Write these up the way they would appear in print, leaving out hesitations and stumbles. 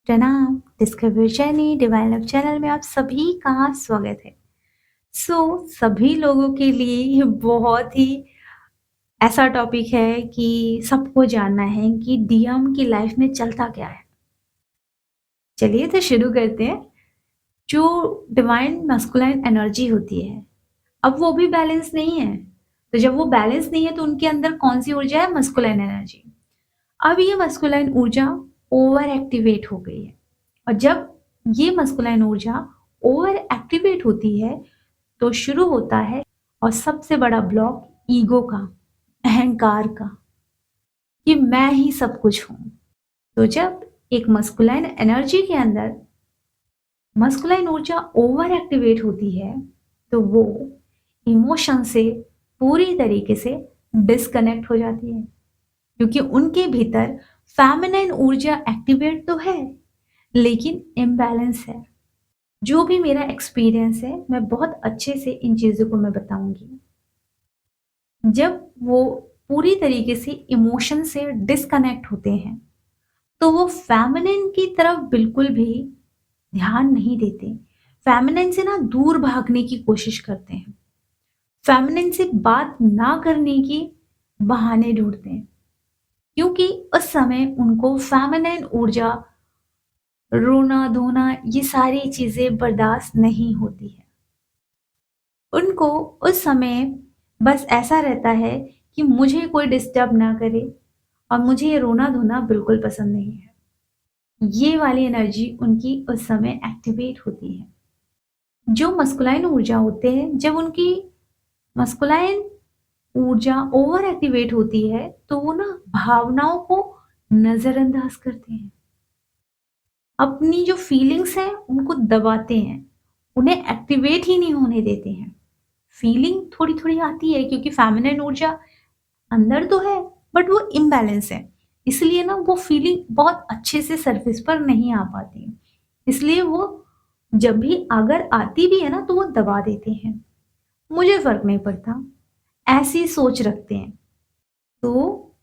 प्रणाम। Discover journey divine love channel में आप सभी का स्वागत है। सभी लोगों के लिए ये बहुत ही ऐसा टॉपिक है कि सबको जानना है कि डीएम की लाइफ में चलता क्या है। चलिए तो शुरू करते हैं। जो डिवाइन मस्कुलाइन एनर्जी होती है, अब वो भी बैलेंस नहीं है। तो जब वो बैलेंस नहीं है तो उनके अंदर कौन सी ऊर्जा है? Masculine energy. अब ये मस्कुलाइन ऊर्जा ओवर एक्टिवेट हो गई है, और जब ये मस्कुलाइन ऊर्जा ओवर एक्टिवेट होती है तो शुरू होता है और सबसे बड़ा ब्लॉक ईगो का, अहंकार का, कि मैं ही सब कुछ हूं। तो जब एक मस्कुलाइन एनर्जी के अंदर मस्कुलाइन ऊर्जा ओवर एक्टिवेट होती है तो वो इमोशन से पूरी तरीके से डिस्कनेक्ट हो जाती है, क्योंकि उनके भीतर फेमिनाइन ऊर्जा एक्टिवेट तो है लेकिन इम्बैलेंस है। जो भी मेरा एक्सपीरियंस है, मैं बहुत अच्छे से इन चीज़ों को मैं बताऊंगी। जब वो पूरी तरीके से इमोशन से डिस्कनेक्ट होते हैं तो वो फेमिनिन की तरफ बिल्कुल भी ध्यान नहीं देते। फेमिनिन से ना दूर भागने की कोशिश करते हैं, फेमिनिन से बात ना करने की बहाने ढूंढते हैं, क्योंकि उस समय उनको फेमिनिन ऊर्जा, रोना धोना, ये सारी चीजें बर्दाश्त नहीं होती है। उनको उस समय बस ऐसा रहता है कि मुझे कोई डिस्टर्ब ना करे, और मुझे ये रोना धोना बिल्कुल पसंद नहीं है। ये वाली एनर्जी उनकी उस समय एक्टिवेट होती है। जो मस्कुलाइन ऊर्जा होते हैं, जब उनकी मस्कुलाइन ऊर्जा ओवर एक्टिवेट होती है तो वो ना भावनाओं को नजरअंदाज करते हैं, अपनी जो फीलिंग्स हैं उनको दबाते हैं, उन्हें एक्टिवेट ही नहीं होने देते हैं। फीलिंग थोड़ी थोड़ी आती है क्योंकि फेमिनिन ऊर्जा अंदर तो है बट वो इम्बैलेंस है, इसलिए ना वो फीलिंग बहुत अच्छे से सरफेस पर नहीं आ पाती। इसलिए वो जब भी अगर आती भी है ना तो वो दबा देते हैं, मुझे फर्क नहीं पड़ता, ऐसी सोच रखते हैं। तो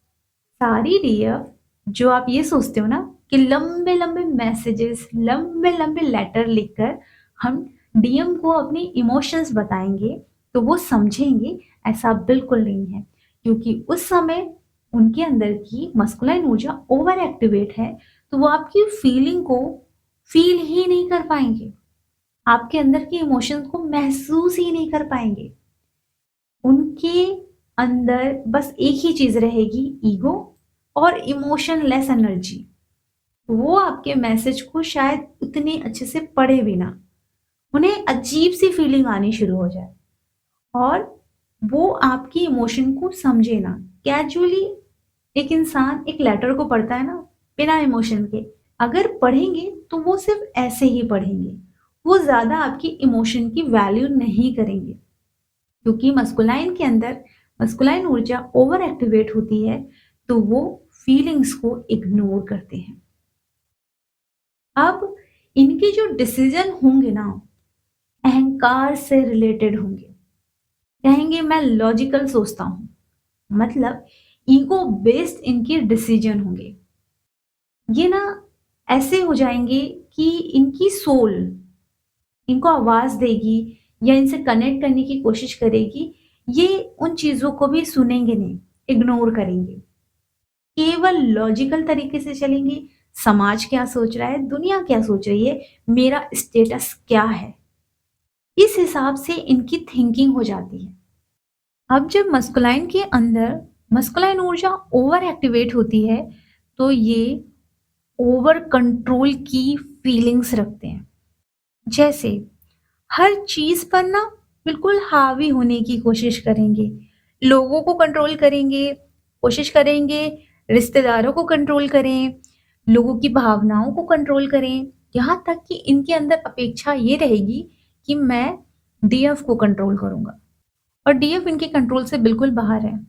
सारी डीएफ, जो आप ये सोचते हो ना कि लंबे लंबे मैसेजेस, लंबे लंबे लेटर लिखकर हम डीएम को अपनी इमोशंस बताएंगे तो वो समझेंगे, ऐसा बिल्कुल नहीं है। क्योंकि उस समय उनके अंदर की मस्कुलाइन ऊर्जा ओवर एक्टिवेट है, तो वो आपकी फीलिंग को फील ही नहीं कर पाएंगे, आपके अंदर के इमोशंस को महसूस ही नहीं कर पाएंगे। उनके अंदर बस एक ही चीज रहेगी, ईगो और इमोशनलेस एनर्जी। वो आपके मैसेज को शायद उतने अच्छे से पढ़े भी ना, उन्हें अजीब सी फीलिंग आनी शुरू हो जाए और वो आपकी इमोशन को समझे ना। कैजुअली एक इंसान एक लेटर को पढ़ता है ना, बिना इमोशन के, अगर पढ़ेंगे तो वो सिर्फ ऐसे ही पढ़ेंगे, वो ज्यादा आपकी इमोशन की वैल्यू नहीं करेंगे, क्योंकि मस्कुलाइन के अंदर मस्कुलाइन ऊर्जा ओवर एक्टिवेट होती है तो वो फीलिंग्स को इग्नोर करते हैं। अब इनके जो डिसीजन होंगे ना, अहंकार से रिलेटेड होंगे। कहेंगे मैं लॉजिकल सोचता हूं, मतलब ईगो बेस्ड इनके डिसीजन होंगे। ये ना ऐसे हो जाएंगे कि इनकी सोल इनको आवाज देगी या इनसे कनेक्ट करने की कोशिश करेगी, ये उन चीजों को भी सुनेंगे नहीं, इग्नोर करेंगे, केवल लॉजिकल तरीके से चलेंगे। समाज क्या सोच रहा है, दुनिया क्या सोच रही है, मेरा स्टेटस क्या है, इस हिसाब से इनकी थिंकिंग हो जाती है। अब जब मस्कुलाइन के अंदर मस्कुलाइन ऊर्जा ओवर एक्टिवेट होती है तो ये ओवर कंट्रोल की फीलिंग्स रखते हैं। जैसे हर चीज पर ना बिल्कुल हावी होने की कोशिश करेंगे, लोगों को कंट्रोल करेंगे, कोशिश करेंगे रिश्तेदारों को कंट्रोल करें, लोगों की भावनाओं को कंट्रोल करें, यहाँ तक कि इनके अंदर अपेक्षा ये रहेगी कि मैं डीएफ को कंट्रोल करूंगा, और डीएफ इनके कंट्रोल से बिल्कुल बाहर है,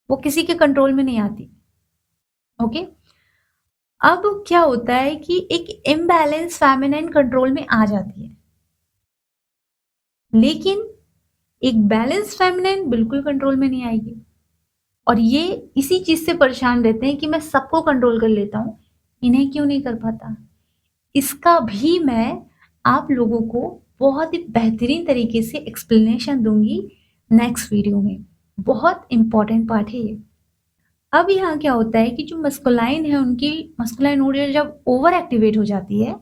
वो किसी के कंट्रोल में नहीं आती। ओके। अब क्या होता है कि एक इम्बैलेंस फेमिनाइन कंट्रोल में आ जाती है, लेकिन एक बैलेंस फेमिनिन बिल्कुल कंट्रोल में नहीं आएगी, और ये इसी चीज से परेशान रहते हैं कि मैं सबको कंट्रोल कर लेता हूँ, इन्हें क्यों नहीं कर पाता, इसका भी मैं आप लोगों को बहुत ही बेहतरीन तरीके से एक्सप्लेनेशन दूँगी नेक्स्ट वीडियो में। बहुत इम्पोर्टेंट पार्ट है ये। अब यहाँ क्या होता है कि जो मस्कुलाइन है उनकी मस्कुलाइन ऊर्जा जब ओवर एक्टिवेट हो जाती है,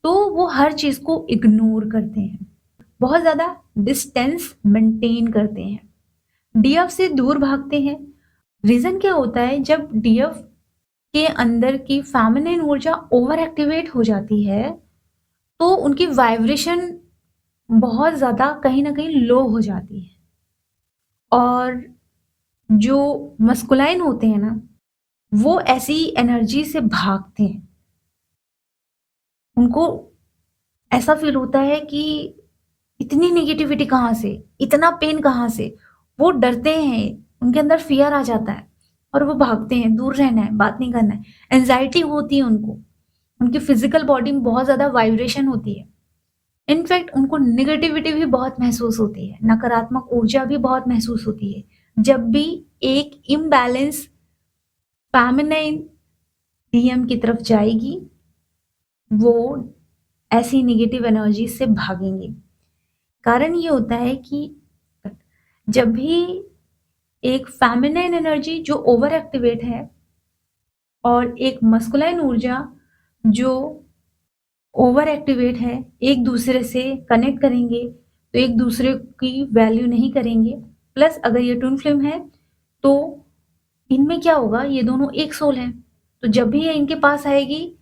तो वो हर चीज़ को इग्नोर करते हैं। बहुत ज़्यादा डिस्टेंस मेंटेन करते हैं। डीएफ से दूर भागते हैं। रीज़न क्या होता है जब डीएफ के अंदर की फेमिनिन ऊर्जा ओवर एक्टिवेट हो जाती है, तो उनकी वाइब्रेशन बहुत ज़्यादा कहीं न कहीं लो हो जाती है। और जो मस्कुलाइन होते हैं ना, वो ऐसी एनर्जी से भागते हैं। उनको ऐसा फ़ील होता है कि इतनी नेगेटिविटी कहाँ से? इतना पेन कहाँ से? वो डरते हैं, उनके अंदर फ़ियर आ जाता है और वो भागते हैं, दूर रहना है, बात नहीं करना है। एंग्ज़ायटी होती है उनको, उनकी फ़िज़िकल बॉडी में बहुत ज़्यादा वाइब्रेशन होती है। इनफैक्ट उनको नेगेटिविटी भी बहुत महसूस होती है, नकारात्मक ऊर्जा भी बहुत महसूस होती है। जब भी एक इम्बैलेंस फेमिनाइन डीएम की तरफ जाएगी, वो ऐसी नेगेटिव एनर्जी से भागेंगे। कारण ये होता है कि जब भी एक फेमिनाइन एनर्जी जो ओवर एक्टिवेट है और एक मस्कुलाइन ऊर्जा जो ओवर एक्टिवेट है, एक दूसरे से कनेक्ट करेंगे तो एक दूसरे की वैल्यू नहीं करेंगे। प्लस अगर ये ट्विन फ्लेम है तो इनमें क्या होगा, ये दोनों एक सोल है, तो जब भी ये इनके पास आएगी,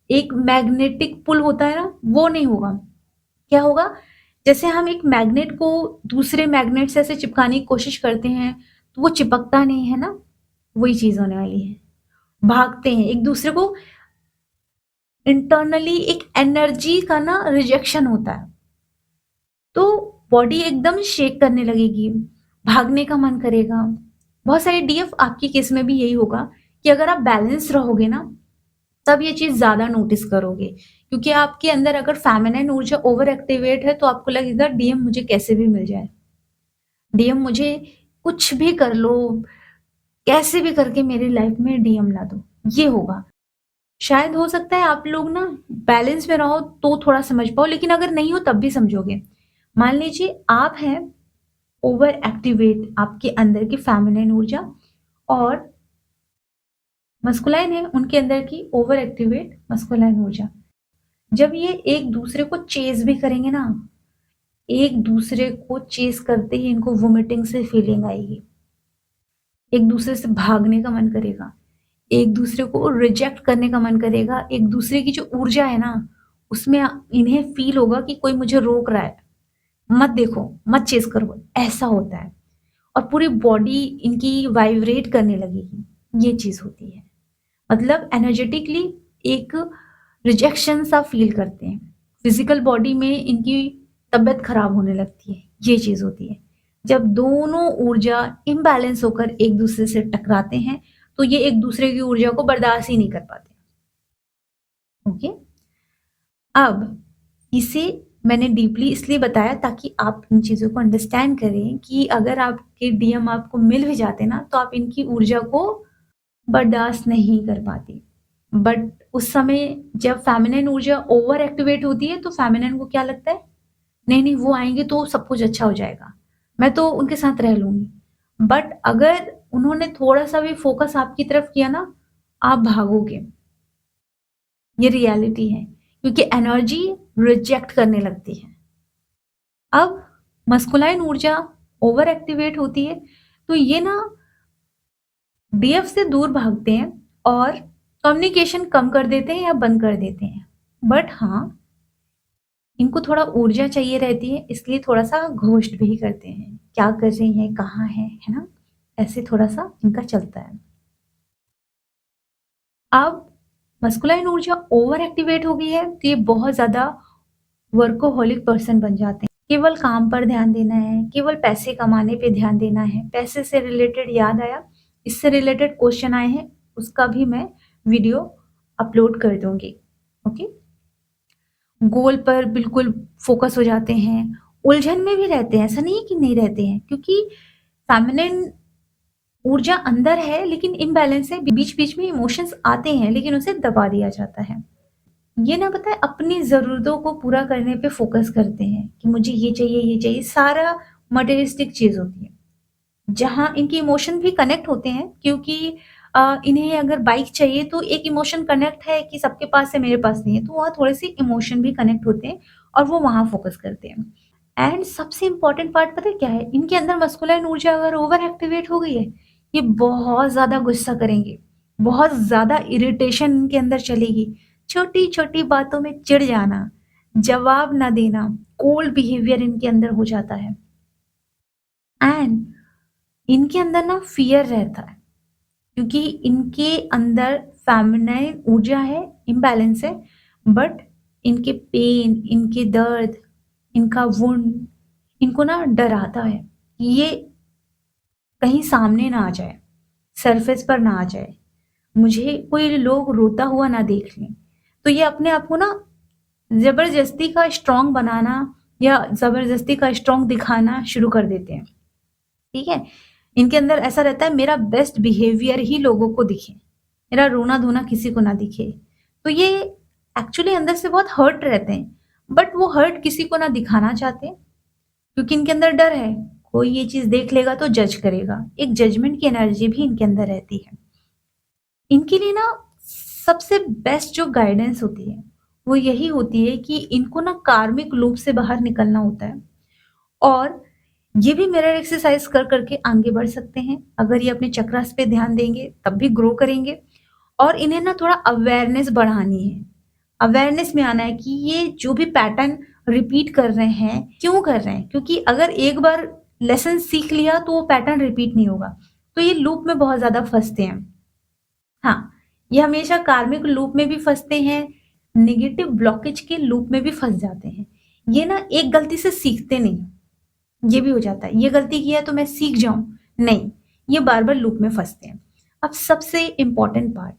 एक मैग्नेटिक पुल होता है ना, वो नहीं होगा। क्या होगा, जैसे हम एक मैग्नेट को दूसरे मैग्नेट से ऐसे चिपकाने की कोशिश करते हैं, तो वो चिपकता नहीं है ना, वही चीज होने वाली है। भागते हैं एक दूसरे को, इंटरनली एक एनर्जी का ना रिजेक्शन होता है, तो बॉडी एकदम शेक करने लगेगी, भागने का मन करेगा। बहुत सारे डीएफ आपके केस में भी यही होगा कि अगर आप बैलेंस रहोगे ना, तब ये चीज ज्यादा नोटिस करोगे, क्योंकि आपके अंदर अगर फेमिनिन ऊर्जा ओवर एक्टिवेट है तो आपको लगेगा डीएम मुझे कैसे भी मिल जाए, डीएम मुझे कुछ भी कर लो, कैसे भी करके मेरी लाइफ में डीएम ला दो, ये होगा। शायद हो सकता है आप लोग ना बैलेंस में रहो तो थोड़ा समझ पाओ, लेकिन अगर नहीं हो तब भी समझोगे। मान लीजिए आप हैं ओवर एक्टिवेट, आपके अंदर की फेमिनिन ऊर्जा, और मस्कुलाइन है उनके अंदर की ओवर एक्टिवेट मस्कुलाइन ऊर्जा। जब ये एक दूसरे को चेस भी करेंगे ना, एक दूसरे को चेस करते ही इनको वोमिटिंग से फीलिंग आएगी, एक दूसरे से भागने का मन करेगा, एक दूसरे को रिजेक्ट करने का मन करेगा, एक दूसरे की जो ऊर्जा है ना, उसमें इन्हें फील होगा कि कोई मुझे रोक रहा है, मत देखो, मत चेस करो, ऐसा होता है। और पूरी बॉडी इनकी वाइब्रेट करने लगेगी, ये चीज होती है। मतलब एनर्जेटिकली एक रिजेक्शन सा फील करते हैं, फिजिकल बॉडी में इनकी तबीयत खराब होने लगती है, ये चीज होती है। जब दोनों ऊर्जा इम्बैलेंस होकर एक दूसरे से टकराते हैं, तो ये एक दूसरे की ऊर्जा को बर्दाश्त ही नहीं कर पाते। ओके, अब इसे मैंने डीपली इसलिए बताया ताकि आप इन चीजों को अंडरस्टैंड करें कि अगर आपके डीएम आपको मिल भी जाते ना, तो आप इनकी ऊर्जा को बर्दाश्त नहीं कर पाती। बट उस समय जब फेमिनिन ऊर्जा ओवर एक्टिवेट होती है, तो फेमिनिन को क्या लगता है, नहीं नहीं वो आएंगे तो सब कुछ अच्छा हो जाएगा, मैं तो उनके साथ रह लूंगी। बट अगर उन्होंने थोड़ा सा भी फोकस आपकी तरफ किया ना, आप भागोगे, ये रियलिटी है, क्योंकि एनर्जी रिजेक्ट करने लगती है। अब मस्कुलाइन ऊर्जा ओवर एक्टिवेट होती है, तो ये ना डीएफ से दूर भागते हैं और कम्युनिकेशन कम कर देते हैं या बंद कर देते हैं। बट हाँ, इनको थोड़ा ऊर्जा चाहिए रहती है, इसलिए थोड़ा सा घोस्ट भी करते हैं, क्या कर रहे हैं, कहाँ है ना, ऐसे थोड़ा सा इनका चलता है। अब मस्कुलाइन ऊर्जा ओवर एक्टिवेट हो गई है, तो ये बहुत ज्यादा वर्कोहोलिक पर्सन बन जाते हैं। केवल काम पर ध्यान देना है, केवल पैसे कमाने पे ध्यान देना है। पैसे से रिलेटेड याद आया, इससे रिलेटेड क्वेश्चन आए हैं, उसका भी मैं वीडियो अपलोड कर दूंगी। ओके, गोल पर बिल्कुल फोकस हो जाते हैं, उलझन में भी रहते हैं, ऐसा नहीं है कि नहीं रहते हैं, क्योंकि फेमिनिन ऊर्जा अंदर है लेकिन इम्बैलेंस है, बीच बीच में इमोशंस आते हैं लेकिन उसे दबा दिया जाता है। ये ना पता है अपनी ज़रूरतों को पूरा करने पे फ़ोकस करते हैं कि मुझे ये चाहिए, सारा मटेरियलिस्टिक चीज़ होती है। जहाँ इनके इमोशन भी कनेक्ट होते हैं क्योंकि इन्हें अगर बाइक चाहिए तो एक इमोशन कनेक्ट है कि सबके पास है मेरे पास नहीं है, तो वहाँ थोड़े-से इमोशन भी कनेक्ट होते हैं और वो वहाँ फ़ोकस करते हैं। एंड सबसे इम्पोर्टेंट पार्ट पता है क्या है? इनके अंदर मस्कुलिन ऊर्जा अगर ओवर एक्टिवेट हो गई है, ये बहुत ज़्यादा गुस्सा करेंगे, बहुत ज़्यादा इरिटेशन इनके अंदर चलेगी, छोटी-छोटी बातों में चिढ़ जाना, जवाब ना देना, कोल्ड बिहेवियर इनके अंदर हो जाता है। एंड इनके अंदर ना फ़ियर रहता है क्योंकि इनके अंदर फ़ेमिनाइन ऊर्जा है, इम्बैलेंस है, बट इनके पेन, इनके दर्द, इनका वुंड इनको ना डराता है कि ये कहीं सामने ना आ जाए, सरफेस पर ना आ जाए, मुझे कोई लोग रोता हुआ ना देख लें। तो ये अपने आप को ना ज़बरदस्ती का स्ट्रॉन्ग बनाना या ज़बरदस्ती का स्ट्रॉन्ग दिखाना शुरू कर देते हैं, ठीक है? इनके अंदर ऐसा रहता है मेरा बेस्ट बिहेवियर ही लोगों को दिखे, मेरा रोना-धोना किसी को ना दिखे। तो ये एक्चुअली अंदर से बहुत हर्ट रहते हैं, बट वो हर्ट किसी को ना दिखाना चाहते क्योंकि इनके अंदर डर है, कोई ये चीज़ देख लेगा तो जज करेगा। एक जजमेंट की एनर्जी भी इनके अंदर रहती है। इनके लिए ना सबसे बेस्ट जो गाइडेंस होती है, वो यही होती है कि इनको ना कार्मिक लूप से बाहर निकलना होता है और ये भी मिरर एक्सरसाइज कर के आगे बढ़ सकते हैं। अगर ये अपने चक्रास पे ध्यान देंगे, तब भी ग्रो करेंगे और इन्हें ना थोड़ा अवेयरनेस बढ़ानी है। अवेयरनेस में आना है कि ये जो भी पैटर्न रिपीट कर रहे हैं, क्यों कर रहे हैं? क्योंकि अगर एक बार लेसन सीख लिया तो वो पैटर्न रिपीट नहीं होगा। तो ये लूप में बहुत ज़्यादा फँसते हैं। हाँ, ये हमेशा कार्मिक लूप में भी फँसते हैं, नेगेटिव ब्लॉकेज के लूप में भी फँस जाते हैं। ये ना एक गलती से सीखते नहीं, ये भी हो जाता है। ये गलती किया है तो मैं सीख जाऊँ, नहीं, ये बार-बार लूप में फँसते हैं। अब सबसे इम्पोर्टेंट पार्ट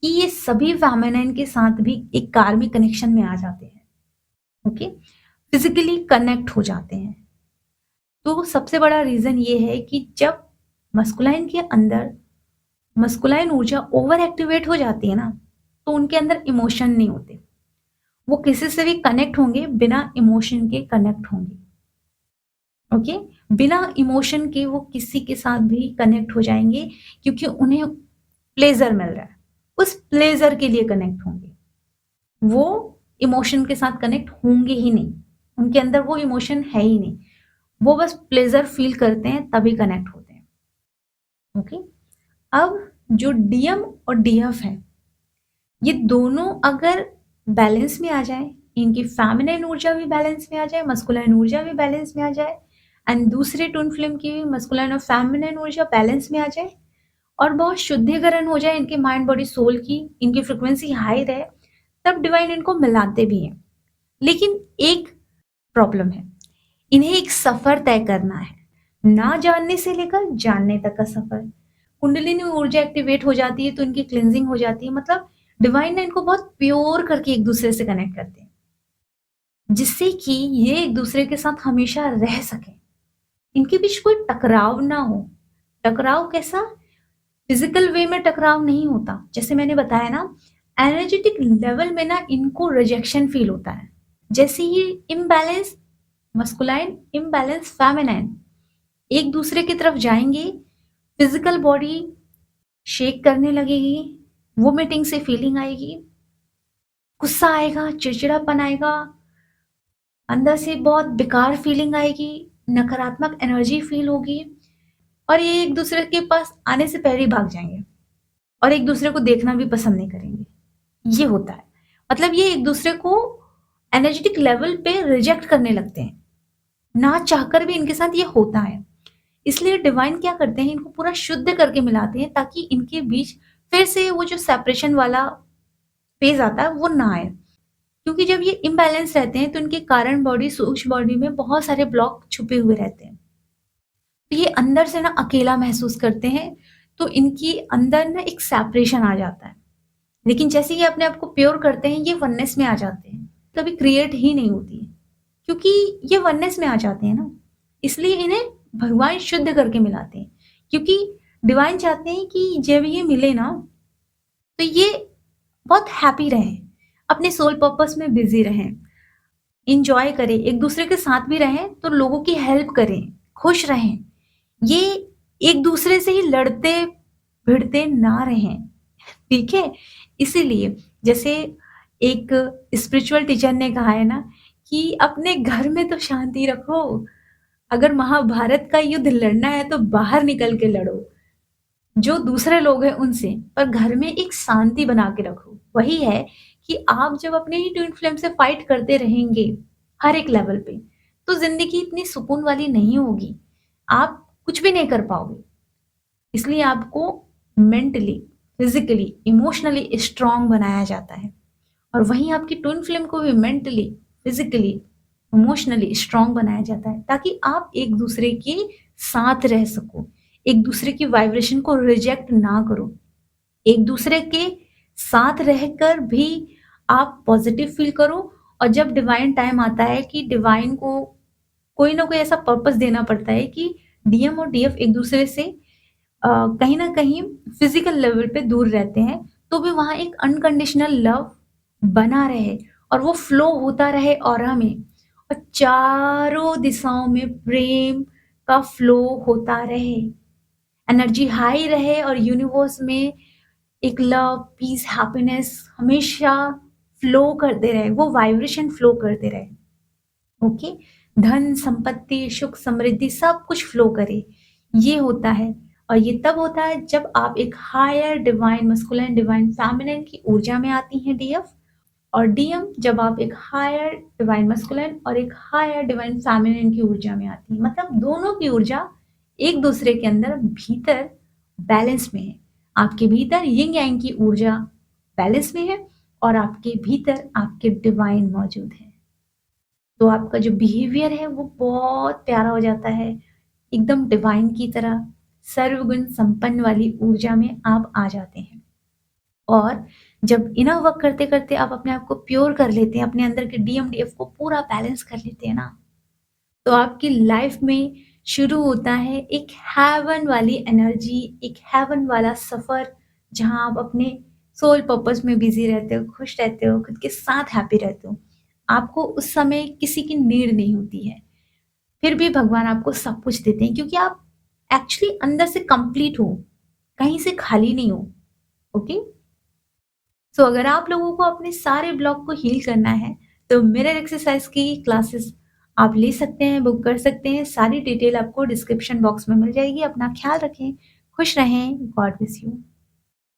कि ये सभी फेमिनिन के साथ भी एक कार्मिक कनेक्शन में आ जाते हैं, ओके? फिज़िकली कनेक्ट हो जाते हैं। तो सबसे बड़ा रीज़न ये है कि जब मस्कुलाइन के अंदर मस्कुलाइन ऊर्जा ओवर एक्टिवेट हो जाती है ना, तो उनके अंदर इमोशन नहीं होते। वो किसी से भी कनेक्ट होंगे, बिना इमोशन के कनेक्ट होंगे, ओके? बिना इमोशन के वो किसी के साथ भी कनेक्ट हो जाएँगे क्योंकि उन्हें प्लेज़र मिल रहा है। उस प्लेज़र के लिए कनेक्ट होंगे। वो इमोशन के साथ कनेक्ट होंगे ही नहीं। उनके अंदर वो इमोशन है ही नहीं। वो बस प्लेज़र फ़ील करते हैं तभी कनेक्ट होते हैं। ओके? अब जो डीएम और डीएफ है, ये दोनों अगर बैलेंस में आ जाएँ, इनकी फेमिनिन ऊर्जा भी बैलेंस में आ जाए, मस्कुलाइन ऊर्जा भी बैलेंस में आ जाए एंड दूसरे ट्विन फ्लेम की भी मस्कुलाइन और फेमिनिन ऊर्जा बैलेंस में आ जाए और बहुत शुद्धिकरण हो जाए इनके माइंड, बॉडी, सोल की, इनकी फ्रीक्वेंसी हाई रहे, तब डिवाइन इनको मिलाते भी हैं। लेकिन एक प्रॉब्लम है, इन्हें एक सफ़र तय करना है, ना जानने से लेकर जानने तक का सफ़र। कुंडलिनी ऊर्जा एक्टिवेट हो जाती है तो इनकी क्लींजिंग हो जाती है, मतलब डिवाइन ना इनको बहुत प्योर करके एक दूसरे से कनेक्ट करते हैं, जिससे कि ये एक दूसरे के साथ हमेशा रह सकें। इनके बीच कोई टकराव ना हो। टकराव कैसा? फिजिकल वे में टकराव नहीं होता। जैसे मैंने बताया ना, एनर्जेटिक लेवल में ना इनको रिजेक्शन फील होता है। जैसे ये इम्बैलेंस मस्कुलाइन, इम्बैलेंस फेमिनाइन एक दूसरे की तरफ जाएंगे, फिजिकल बॉडी शेक करने लगेगी, वोमिटिंग से फीलिंग आएगी, गुस्सा आएगा, चिड़चिड़ापन आएगा, अंदर से बहुत बेकार फीलिंग आएगी, नकारात्मक एनर्जी फील होगी और ये एक दूसरे के पास आने से पहले ही भाग जाएंगे और एक दूसरे को देखना भी पसंद नहीं करेंगे। ये होता है। मतलब ये एक दूसरे को एनर्जेटिक लेवल पे रिजेक्ट करने लगते हैं। ना चाहकर भी इनके साथ ये होता है। इसलिए डिवाइन क्या करते हैं, इनको पूरा शुद्ध करके मिलाते हैं ताकि इनके बीच फिर से वो जो सेपरेशन वाला फेज़ आता है वो ना आए। क्योंकि जब ये इम्बैलेंस रहते हैं तो इनके कारण बॉडी, सूक्ष्म बॉडी में बहुत सारे ब्लॉक छुपे हुए रहते हैं। तो ये अंदर से ना अकेला महसूस करते हैं, तो इनकी अंदर ना एक सेपरेशन आ जाता है। लेकिन जैसे ये अपने आप को प्योर करते हैं, ये वननेस में आ जाते हैं। कभी क्रिएट ही नहीं होती है, क्योंकि ये वननेस में आ जाते हैं ना, इसलिए इन्हें भगवान शुद्ध करके मिलाते हैं। क्योंकि डिवाइन चाहते हैं कि जब ये मिले ना, तो ये बहुत हैप्पी रहें, अपने सोल पर्पस में बिज़ी रहें, एन्जॉय करें, एक-दूसरे के साथ भी रहें तो लोगों की हेल्प करें, खुश रहें। ये एक-दूसरे से ही लड़ते-भिड़ते ना रहें, ठीक है? इसीलिए जैसे एक स्पिरिचुअल टीचर ने कहा है ना कि अपने घर में तो शांति रखो, अगर महाभारत का युद्ध लड़ना है तो बाहर निकल के लड़ो। जो दूसरे लोग हैं उनसे, पर घर में एक शांति बना के रखो। वही है कि आप जब अपने ही ट्विन फ्लेम से फाइट करते रहेंगे, हर एक लेवल पे, तो ज़िंदगी इतनी सुकून वाली नहीं होगी। आप कुछ भी नहीं कर पाओगे। इसलिए आपको मेंटली, फिज़िकली, इमोशनली स्ट्रॉन्ग बनाया जाता है। और वहीं आपकी ट्विन फ्लेम को भी मेंटली, फिज़िकली, इमोशनली स्ट्रॉन्ग बनाया जाता है ताकि आप एक-दूसरे के साथ रह सको, एक-दूसरे की वाइब्रेशन को रिजेक्ट ना करो, एक-दूसरे के साथ रहकर भी आप पॉजिटिव फ़ील करो। और जब डिवाइन टाइम आता है कि डिवाइन को कोई ना कोई ऐसा पर्पस देना पड़ता है कि डीएम और डीएफ एक-दूसरे से कहीं न कहीं फिज़िकल लेवल पे दूर रहते हैं, तो भी वहाँ एक अनकंडीशनल लव बना रहे और वो फ्लो होता रहे ऑरा में और चारों दिशाओं में प्रेम का फ्लो होता रहे, एनर्जी हाई रहे और यूनिवर्स में एक लव, पीस, हैप्पीनेस हमेशा फ्लो करते रहे, वो वाइब्रेशन फ्लो करते रहे। ओके, धन संपत्ति सुख समृद्धि सब कुछ फ्लो करे, ये होता है। और ये तब होता है जब आप एक higher divine masculine divine feminine की ऊर्जा में आती हैं डीएफ, और डीएम जब आप एक हायर डिवाइन मस्कुलिन और एक हायर डिवाइन फेमिनिन की ऊर्जा में आती हैं, मतलब दोनों की ऊर्जा एक दूसरे के अंदर भीतर बैलेंस में है। आपके भीतर यिंग यांग की ऊर्जा बैलेंस में है और आपके भीतर आपके डिवाइन मौजूद है, तो आपका जो बिहेवियर है वो बहुत प्यारा हो जाता है, एकदम डिवाइन की तरह सर्वगुण संपन्न वाली ऊर्जा में आप आ जाते हैं। और जब इनर वर्क करते-करते आप अपने आप को प्योर कर लेते हैं, अपने अंदर के डीएमडीएफ को पूरा बैलेंस कर लेते हैं ना, तो आपकी लाइफ में शुरू होता है एक हेवन वाली एनर्जी, एक हेवन वाला सफ़र, जहाँ आप अपने सोल पर्पस में बिज़ी रहते हो, खुश रहते हो, खुद के साथ हैप्पी रहते हो। आपको उस समय किसी की नीड नहीं होती है, फिर भी भगवान आपको सब कुछ देते हैं क्योंकि आप एक्चुअली अंदर से कंप्लीट हो, कहीं से खाली नहीं हो। ओके? सो अगर आप लोगों को अपने सारे ब्लॉक को हील करना है, तो मिरर एक्सरसाइज की क्लासेस आप ले सकते हैं, बुक कर सकते हैं। सारी डिटेल आपको डिस्क्रिप्शन बॉक्स में मिल जाएगी। अपना ख्याल रखें, खुश रहें, गॉड ब्लेस यू।